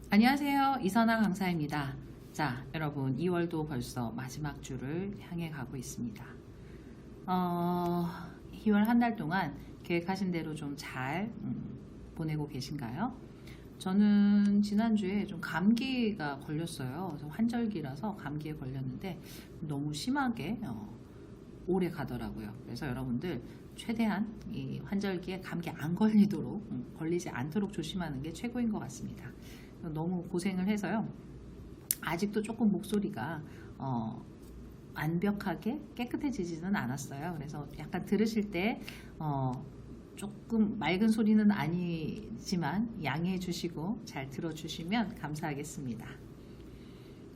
안녕하세요. 이선아 강사입니다. 자, 여러분 2월도 벌써 마지막 주를 향해 가고 있습니다. 2월 한 달 동안 계획하신 대로 좀 잘 보내고 계신가요? 저는 지난주에 좀 감기가 걸렸어요. 그래서 환절기라서 감기에 걸렸는데 너무 심하게 오래 가더라고요. 그래서 여러분들 최대한 이 환절기에 감기 안 걸리도록 걸리지 않도록 조심하는 게 최고인 것 같습니다. 너무 고생을 해서요. 아직도 조금 목소리가 완벽하게 깨끗해지지는 않았어요. 그래서 약간 들으실 때 조금 맑은 소리는 아니지만 양해해 주시고 잘 들어주시면 감사하겠습니다.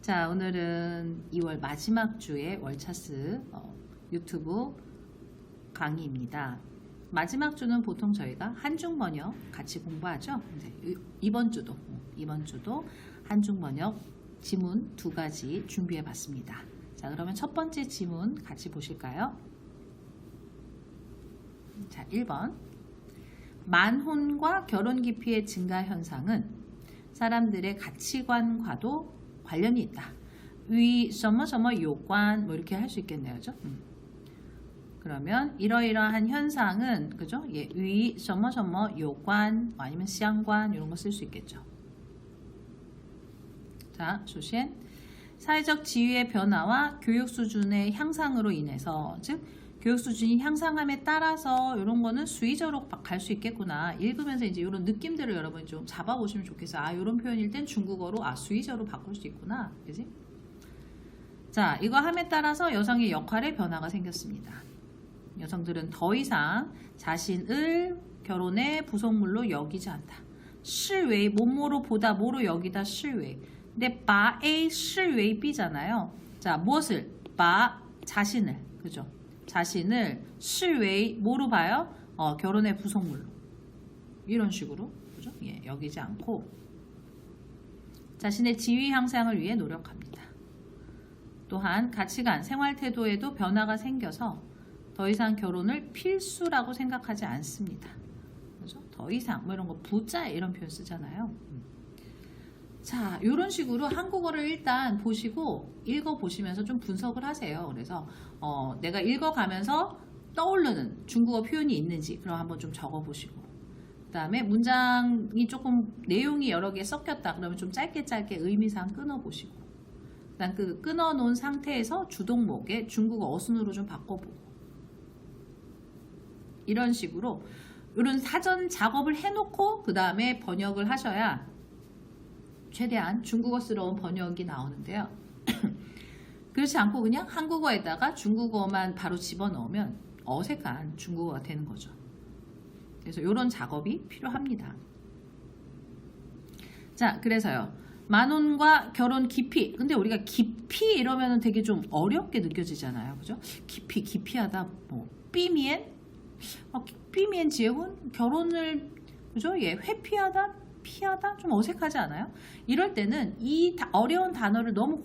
자, 오늘은 2월 마지막 주의 월차스 유튜브 강의입니다. 마지막 주는 보통 저희가 한중번역 같이 공부하죠. 이번 주도 한중번역 지문 2가지 준비해 봤습니다. 자, 그러면 첫 번째 지문 같이 보실까요? 자, 1번. 만혼과 결혼 기피의 증가 현상은 사람들의 가치관과도 관련이 있다. 위, 什么什么有关 뭐 이렇게 할 수 있겠네요. 그죠? 그러면 이러이러한 현상은 그죠? 예, 위, 什么什么有关 아니면 相关 이런 거 쓸 수 있겠죠. 자, 首先 사회적 지위의 변화와 교육 수준의 향상으로 인해서, 즉 교육 수준이 향상함에 따라서 이런 거는 수의적으로 갈 수 있겠구나. 읽으면서 이제 이런 느낌들을 여러분이 좀 잡아보시면 좋겠어요. 아, 이런 표현일 땐 중국어로 수의적으로 바꿀 수 있구나. 그지? 자, 이거 함에 따라서 여성의 역할에 변화가 생겼습니다. 여성들은 더 이상 자신을 결혼의 부속물로 여기지 않다. 视为 뭐뭐로 보다, 뭐로 여기다 视为. 근데 바 A 视为 B잖아요. 자, 무엇을? 바 자신을, 그죠? 자신을 视为 뭐로 봐요? 결혼의 부속물로. 이런 식으로, 그죠? 예, 여기지 않고 자신의 지위 향상을 위해 노력합니다. 또한 가치관, 생활 태도에도 변화가 생겨서 더 이상 결혼을 필수라고 생각하지 않습니다. 그죠? 더 이상 뭐 이런 거 부자 이런 표현 쓰잖아요. 자, 이런 식으로 한국어를 일단 보시고 읽어보시면서 좀 분석을 하세요. 그래서 내가 읽어가면서 떠오르는 중국어 표현이 있는지 그럼 한번 좀 적어보시고, 그 다음에 문장이 조금 내용이 여러 개 섞였다 그러면 좀 짧게 의미상 끊어보시고, 그 다음 그 끊어놓은 상태에서 주동목에 중국어 어순으로 좀 바꿔보고, 이런 식으로 이런 사전 작업을 해놓고 그 다음에 번역을 하셔야 최대한 중국어스러운 번역이 나오는데요. 그렇지 않고 그냥 한국어에다가 중국어만 바로 집어넣으면 어색한 중국어가 되는 거죠. 그래서 이런 작업이 필요합니다. 자, 그래서요. 만혼과 결혼 기피. 근데 우리가 기피 이러면 되게 좀 어렵게 느껴지잖아요. 그죠? 기피하다. 뭐, 삐미엔? 삐미엔 지훈? 결혼을, 그죠? 예, 회피하다? 피하다? 좀 어색하지 않아요? 이럴 때는 이 어려운 단어를 너무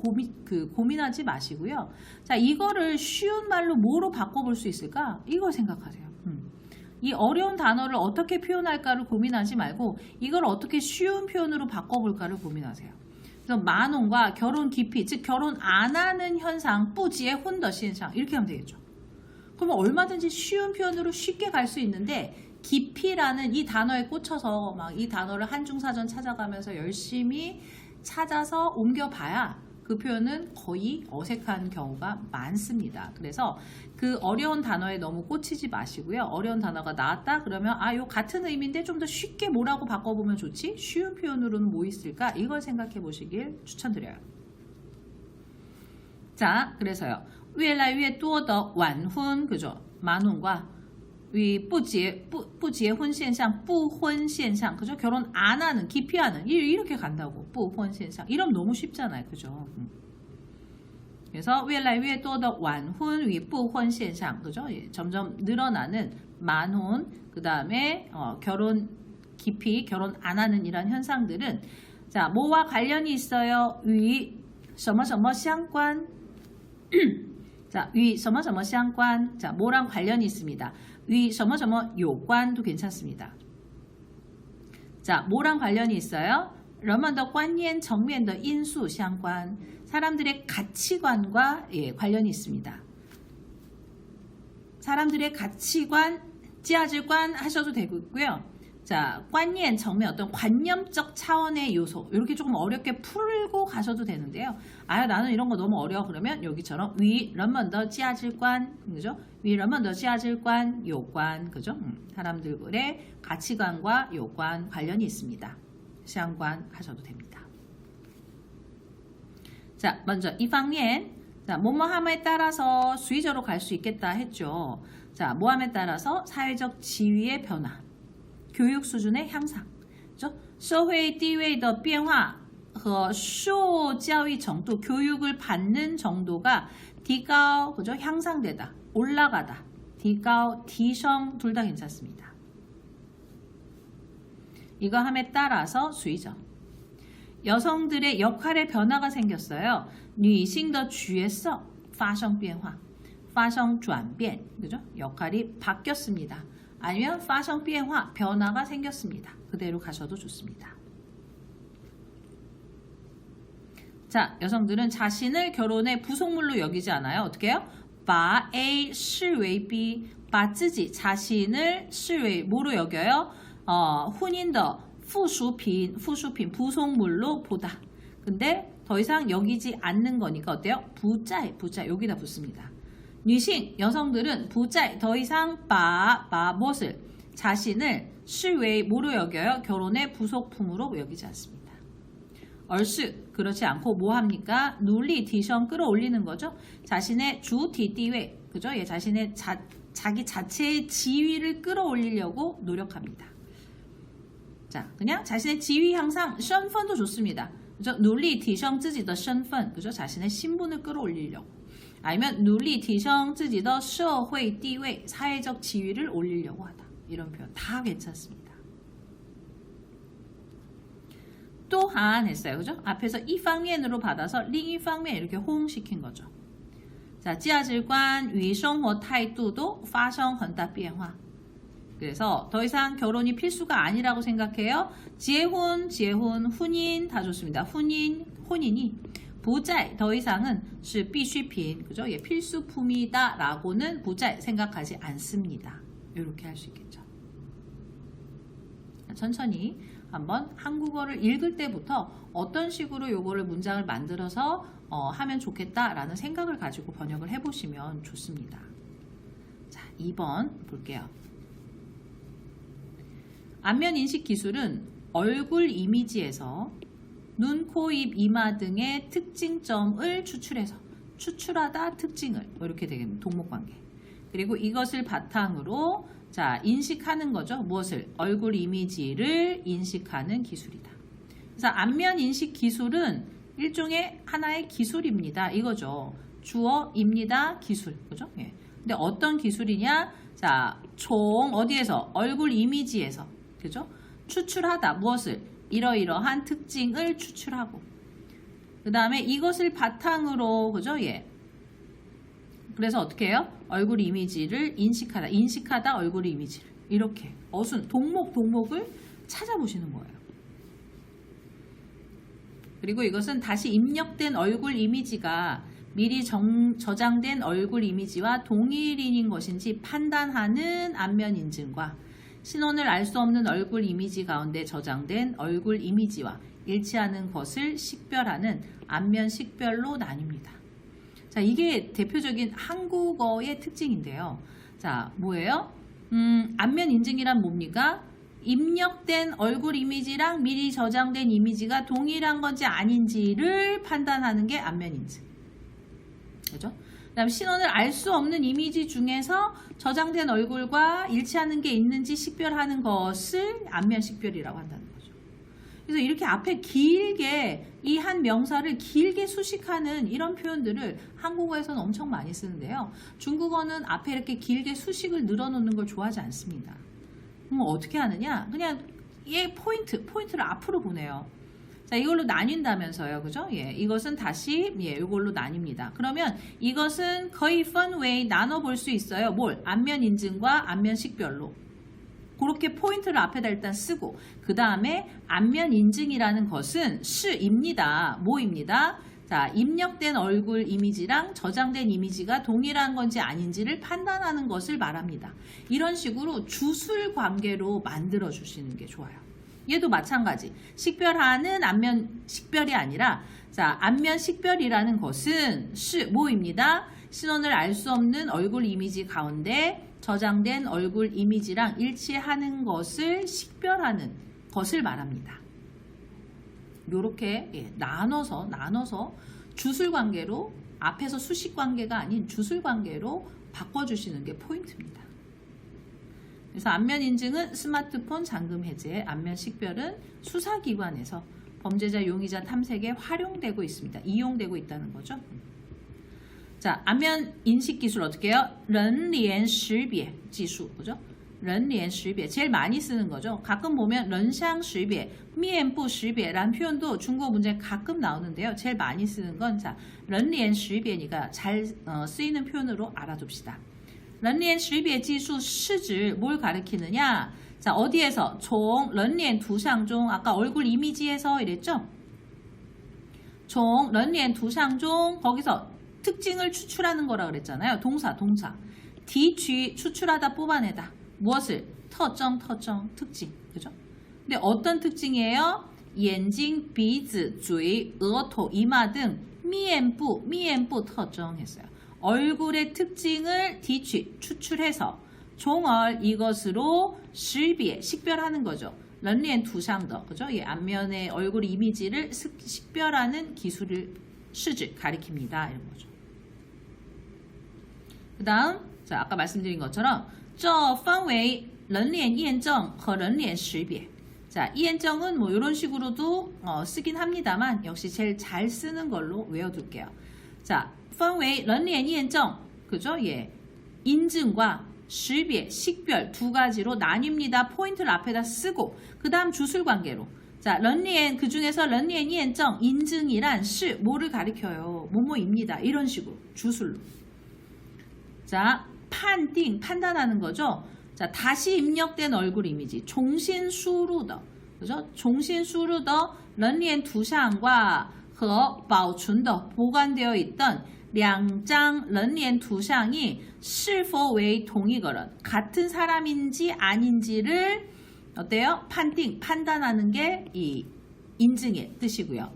고민하지 마시고요. 자, 이거를 쉬운 말로 뭐로 바꿔볼 수 있을까? 이걸 생각하세요. 이 어려운 단어를 어떻게 표현할까를 고민하지 말고 이걸 어떻게 쉬운 표현으로 바꿔볼까를 고민하세요. 그래서 만혼과 결혼 기피, 즉 결혼 안 하는 현상, 뿌지의 혼더 현상 이렇게 하면 되겠죠. 그러면 얼마든지 쉬운 표현으로 쉽게 갈 수 있는데, 기피라는 이 단어에 꽂혀서 막 이 단어를 한중사전 찾아가면서 열심히 찾아서 옮겨봐야 그 표현은 거의 어색한 경우가 많습니다. 그래서 그 어려운 단어에 너무 꽂히지 마시고요. 어려운 단어가 나왔다 그러면 요 같은 의미인데 좀 더 쉽게 뭐라고 바꿔보면 좋지? 쉬운 표현으로는 뭐 있을까? 이걸 생각해 보시길 추천드려요. 자, 그래서요. 越来越多的晚婚, 그죠? 만혼과不结婚现象, 不婚现象, 그죠? 결혼 안 하는, 기피하는, 이렇게 간다고. 不婚现象. 이러면 너무 쉽잖아요. 그죠? 그래서 越来越多的晚婚与不婚现象, 그죠? 점점 늘어나는 만혼, 그 다음에 결혼 기피, 결혼 안 하는 이런 현상들은 자, 뭐와 관련이 있어요? 위, 什么什么相关. 자, 与什么什么相关. 자, 뭐랑 관련이 있습니다. 与什么什么有关도 괜찮습니다. 자, 뭐랑 관련이 있어요? 人们的观念层面的因素相关. 사람들의 가치관과 관련이 있습니다. 사람들의 가치관, 价值观 하셔도 되고요. 자, 观念 层面 어떤 관념적 차원의 요소 이렇게 조금 어렵게 풀고 가셔도 되는데요. 아, 나는 이런 거 너무 어려워 그러면 여기처럼 与人们的价值观 그죠? 与人们的价值观有关 그죠? 사람들의 가치관과 요관 관련이 있습니다. 相关 하셔도 됩니다. 자, 먼저 一方面 자, 뭐뭐함에 따라서 수의저로 갈 수 있겠다 했죠. 자, 뭐함에 따라서 사회적 지위의 변화, 교육 수준의 향상, 그죠? 社会地位的变化和受教育程度, 교육을 받는 정도가 提高, 그죠? 향상되다, 올라가다, 提高, 提升 둘 다 괜찮습니다. 이거 함에 따라서 수의저. 여성들의 역할의 변화가 생겼어요. 女性的角色发生变化,发生转变, 그죠? 역할이 바뀌었습니다. 아니면 发生变化, 변화가 생겼습니다. 그대로 가셔도 좋습니다. 자, 여성들은 자신을 결혼의 부속물로 여기지 않아요. 어떻게 해요? 把 A 视为 B, 把自己 자신을 视为 뭐로 여겨요? 혼인더 附属品 부속물로 보다. 근데 더 이상 여기지 않는 거니까 어때요? 不再 여기다 붙습니다. 女性 여성들은 不再 더 이상 把 무엇을 자신을 视为 뭐로 여겨요? 결혼의 부속품으로 여기지 않습니다. 而是 그렇지 않고 뭐 합니까? 努力提升 끌어올리는 거죠. 자신의 주体地位 그죠? 예, 자신의 자기 자체의 지위를 끌어올리려고 노력합니다. 자, 그냥 자신의 지위 향상, 身份도 좋습니다. 그죠? 努力提升自己的身份, 그죠? 자신의 신분을 끌어올리려고. 아니면 努力提升自己的社会地位, 사회적 지위를 올리려고 하다. 이런 표현 다 괜찮습니다. 또한 했어요. 그죠? 앞에서 一方面으로 받아서 另一方面 이렇게 호응시킨 거죠. 자, 价值观与生活态度都发生很大变化. 그래서 더 이상 결혼이 필수가 아니라고 생각해요. 结婚, 혼인 다 좋습니다. 혼인이 不再 더 이상은 是必需品, 그죠? 예, 필수품이다 라고는 不再 생각하지 않습니다. 이렇게 할 수 있겠죠. 천천히 한번 한국어를 읽을 때부터 어떤 식으로 요거를 문장을 만들어서 하면 좋겠다라는 생각을 가지고 번역을 해보시면 좋습니다. 자, 2번 볼게요. 안면 인식 기술은 얼굴 이미지에서 눈, 코, 입, 이마 등의 특징점을 추출하다 특징을 이렇게 되겠네요. 동목관계. 그리고 이것을 바탕으로 자, 인식하는 거죠. 무엇을? 얼굴 이미지를 인식하는 기술이다. 그래서 안면 인식 기술은 일종의 하나의 기술입니다. 이거죠. 주어입니다. 기술. 그죠? 예. 근데 어떤 기술이냐? 자, 총 어디에서? 얼굴 이미지에서. 그죠? 추출하다. 무엇을? 이러이러한 특징을 추출하고. 그 다음에 이것을 바탕으로, 그죠? 예. 그래서 어떻게 해요? 얼굴 이미지를 인식하다 얼굴 이미지를. 이렇게. 동목을 찾아보시는 거예요. 그리고 이것은 다시 입력된 얼굴 이미지가 미리 저장된 얼굴 이미지와 동일인인 것인지 판단하는 안면 인증과 신원을 알 수 없는 얼굴 이미지 가운데 저장된 얼굴 이미지와 일치하는 것을 식별하는 안면 식별로 나뉩니다. 자, 이게 대표적인 한국어의 특징인데요. 자, 뭐예요? 안면 인증이란 뭡니까? 입력된 얼굴 이미지랑 미리 저장된 이미지가 동일한 건지 아닌지를 판단하는 게 안면 인증. 그죠? 그다음 신원을 알 수 없는 이미지 중에서 저장된 얼굴과 일치하는 게 있는지 식별하는 것을 안면 식별이라고 한다는 거죠. 그래서 이렇게 앞에 길게 이 한 명사를 길게 수식하는 이런 표현들을 한국어에서는 엄청 많이 쓰는데요. 중국어는 앞에 이렇게 길게 수식을 늘어놓는 걸 좋아하지 않습니다. 그럼 어떻게 하느냐? 그냥 얘 포인트를 앞으로 보내요. 자, 이걸로 나뉜다면서요. 그죠? 예, 이것은 다시, 예, 이걸로 나뉩니다. 그러면 이것은 거의 펀웨이 나눠볼 수 있어요. 뭘? 안면 인증과 안면 식별로. 그렇게 포인트를 앞에다 일단 쓰고, 그 다음에 안면 인증이라는 것은 시입니다. 뭐입니다? 자, 입력된 얼굴 이미지랑 저장된 이미지가 동일한 건지 아닌지를 판단하는 것을 말합니다. 이런 식으로 주술 관계로 만들어 주시는 게 좋아요. 얘도 마찬가지. 식별하는 안면 식별이 아니라, 자, 안면 식별이라는 것은 뭐입니다? 신원을 알 수 없는 얼굴 이미지 가운데 저장된 얼굴 이미지랑 일치하는 것을 식별하는 것을 말합니다. 요렇게, 예, 나눠서 주술 관계로, 앞에서 수식 관계가 아닌 주술 관계로 바꿔주시는 게 포인트입니다. 그래서 안면 인증은 스마트폰 잠금 해제, 안면 식별은 수사기관에서 범죄자 용의자 탐색에 활용되고 있습니다. 이용되고 있다는 거죠. 자, 안면 인식 기술 어떻게 해요? 人脸识别 기술, 그죠? 人脸识别 제일 많이 쓰는 거죠. 가끔 보면 人相识别, 面部识别라는 표현도 중국어 문제에 가끔 나오는데요. 제일 많이 쓰는 건 자, 人脸识别니까 잘 쓰이는 표현으로 알아둡시다. 人脸识别技术是指뭘 가리키느냐? 자, 어디에서? 从人脸图像中 아까 얼굴 이미지에서 이랬죠? 从人脸图像中 거기서 특징을 추출하는 거라 그랬잖아요. 동사.提取 추출하다 뽑아내다. 무엇을? 特征 특징. 그죠? 근데 어떤 특징이에요? 眼睛, 鼻子, 嘴, 额头, 이마 등 面部特征 했어요. 얼굴의 특징을 추출해서 종얼 이것으로 식별하는 거죠. 人脸图像的 그죠? 예, 앞면의 얼굴 이미지를 식별하는 기술을 가리킵니다. 이런 거죠. 그 다음, 자, 아까 말씀드린 것처럼 这分为人脸验证和人脸识别 자,验证은 뭐 이런 식으로도 쓰긴 합니다만 역시 제일 잘 쓰는 걸로 외워둘게요. 자, 分为人脸验证 그죠? 예, 인증과 识别 식별 두 가지로 나뉩니다. 포인트를 앞에다 쓰고 그 다음 주술 관계로 자, 人脸 그 중에서 人脸验证 인증이란 뭐를 가리켜요? 뭐뭐입니다. 이런 식으로 주술로. 자, 판단하는 거죠. 자, 다시 입력된 얼굴 이미지, 重新输入的, 그죠? 重新输入的人脸图像과和保存的 보관되어 있던 两张人脸图像이是否为同一个人, 같은 사람인지 아닌지를 어때요? 판단하는 게 이 인증의 뜻이고요.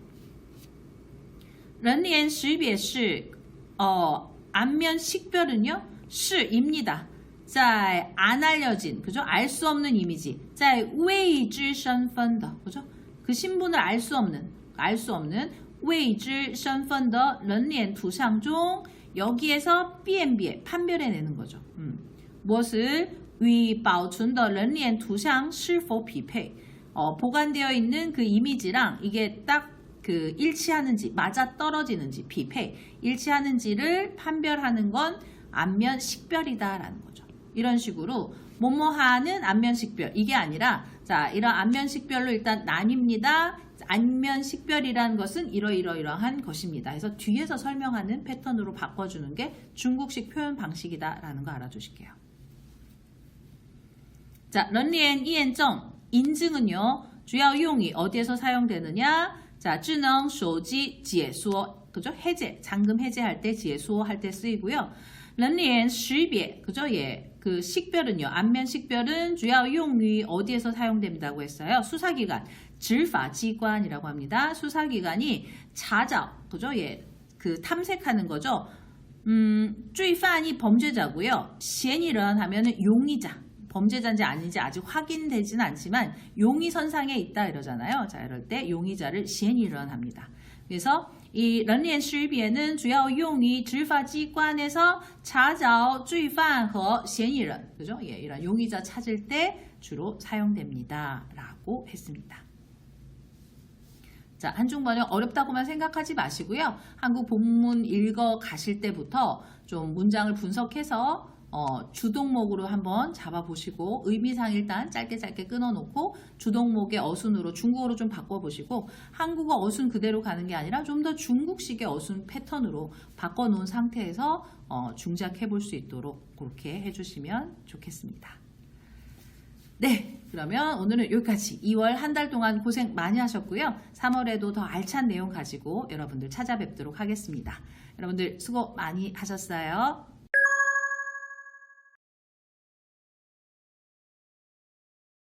人脸识别是 안면 식별은요, 시입니다. 在안 알려진, 그죠? 알 수 없는 이미지, 在未知身份的, 그죠? 그 신분을 알 수 없는 未知身份的人脸图像中 여기에서 辨别 판별해내는 거죠. 무엇을? 与保存的人脸图像是否匹配 보관되어 있는 그 이미지랑 이게 딱 그 일치하는지 맞아 떨어지는지匹配 일치하는지를 판별하는 건 안면 식별이다라는 거죠. 이런 식으로 뭐뭐하는 안면 식별 이게 아니라 자, 이런 안면 식별로 일단 나뉩니다. 안면 식별이라는 것은 이러한 것입니다. 그래서 뒤에서 설명하는 패턴으로 바꿔주는 게 중국식 표현 방식이다라는 거 알아주실게요. 자, 人脸验证 인증은요, 주요 용이 어디에서 사용되느냐? 자, 智能手机解锁 그죠? 해제, 잠금 해제할 때, 解锁할 때 쓰이고요. 人脸识别 그죠? 예, 그 식별은요, 안면 식별은 주요 용이 어디에서 사용된다고 했어요? 수사기관, 执法机关이라고 합니다. 수사기관이查找, 그죠? 예, 그 탐색하는 거죠. 罪犯이 범죄자고요. 嫌疑人 하면은 용의자. 범죄자인지 아닌지 아직 확인되지는 않지만 용의 선상에 있다 이러잖아요. 자, 이럴 때 용의자를 嫌疑人 합니다. 그래서 이 人脸识别는 주요 용의 执法机关에서查找罪犯和嫌疑人 그죠? 예, 이런 용의자 찾을 때 주로 사용됩니다. 라고 했습니다. 자, 한중 번역 어렵다고만 생각하지 마시고요. 한국 본문 읽어 가실 때부터 좀 문장을 분석해서 주동목으로 한번 잡아보시고 의미상 일단 짧게 끊어놓고 주동목의 어순으로 중국어로 좀 바꿔보시고 한국어 어순 그대로 가는 게 아니라 좀 더 중국식의 어순 패턴으로 바꿔놓은 상태에서 중작해 볼 수 있도록 그렇게 해주시면 좋겠습니다. 네, 그러면 오늘은 여기까지. 2월 한 달 동안 고생 많이 하셨고요. 3월에도 더 알찬 내용 가지고 여러분들 찾아뵙도록 하겠습니다. 여러분들 수고 많이 하셨어요.